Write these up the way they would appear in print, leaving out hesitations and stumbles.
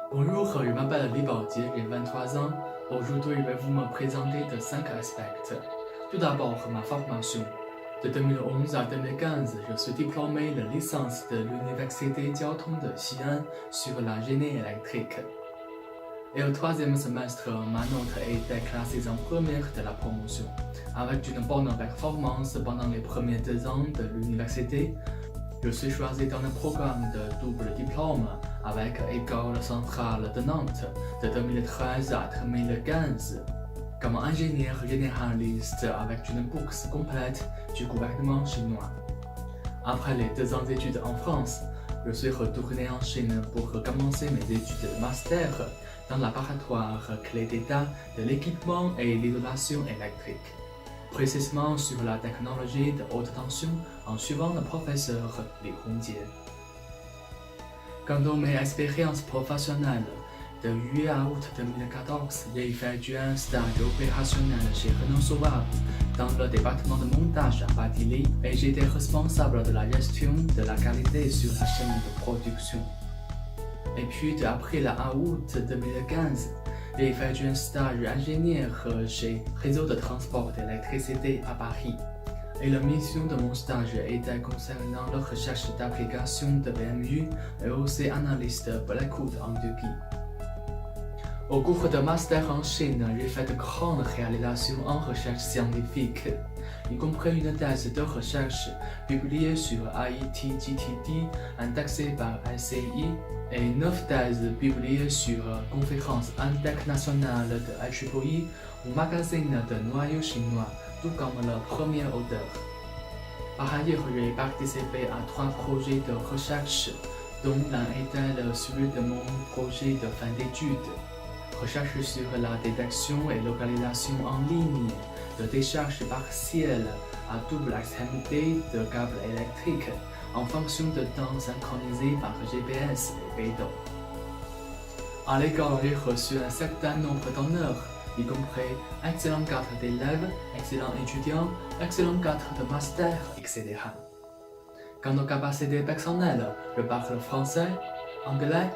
Bonjour, je m'appelle Lee Baojié, j'ai 23 ans. Aujourd'hui, je vais vous me présenter de 5 aspects. Tout d'abord, ma formation. De 2011 à 2015, je suis diplômé de licence de l'Université Jiaotong de Xi'an sur la génie électrique. Et au troisième semestre, ma note était classée en première de la promotion. Avec une bonne performance pendant les premiers 2 ans de l'université, je suis choisi dans le programme de double diplôme avec École centrale de Nantes de 2013 à 2015 comme ingénieur généraliste avec une bourse complète du gouvernement chinois. Après les 2 ans d'études en France, je suis retourné en Chine pour commencer mes études de master dans le laboratoire clé d'état de l'équipement et l'isolation électrique, précisément sur la technologie de haute tension en suivant le professeur Li Hongjie. Quant à mes expériences professionnelles, de juillet à août 2014, j'ai effectué un stage opérationnel chez Renault Sauvage dans le département de montage à Patili et j'étais responsable de la gestion de la qualité sur la chaîne de production. Et puis de avril à août 2015, j'ai effectué un stage ingénieur chez Réseau de transport d'électricité à Paris. Et la mission de mon stage était concernant la recherche d'applications de BMU et aussi analyste pour l'écoute en Turquie. Au cours de master en Chine, j'ai fait de grandes réalisations en recherche scientifique, y compris une thèse de recherche publiée sur IET-GTD indexée par ICI et 9 thèses publiées sur Conférence internationale de IEEE au magazine de noyaux chinois, tout comme le premier auteur. Par ailleurs, j'ai participé à 3 projets de recherche, dont l'un était celui de mon projet de fin d'études. Recherche sur la détection et localisation en ligne de décharges partielles à double extrémité de câbles électriques en fonction de temps synchronisé par GPS et Beidou. À l'école, j'ai reçu un certain nombre d'honneurs, y compris excellent cadre d'élèves, excellent étudiant, excellent cadre de master, etc. Quant aux capacités personnelles, je parle français, anglais,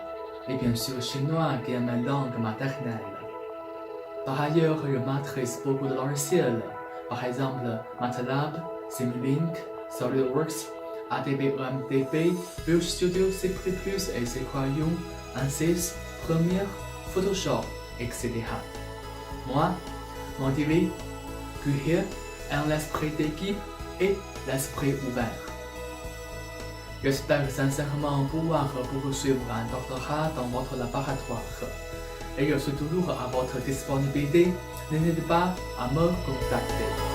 et bien sûr chinois qui est ma langue maternelle. Par ailleurs, je maîtrise beaucoup de logiciels, par exemple MATLAB, Simulink, SolidWorks, ADB EMDB, Visual Studio C++ et C Crayon, ANSYS, Premiere, Photoshop, etc. Moi, mon dirait que hier, un l'esprit d'équipe et l'esprit ouvert. J'espère sincèrement pouvoir poursuivre un doctorat dans votre laboratoire. Et je suis toujours à votre disponibilité. N'hésitez pas à me contacter.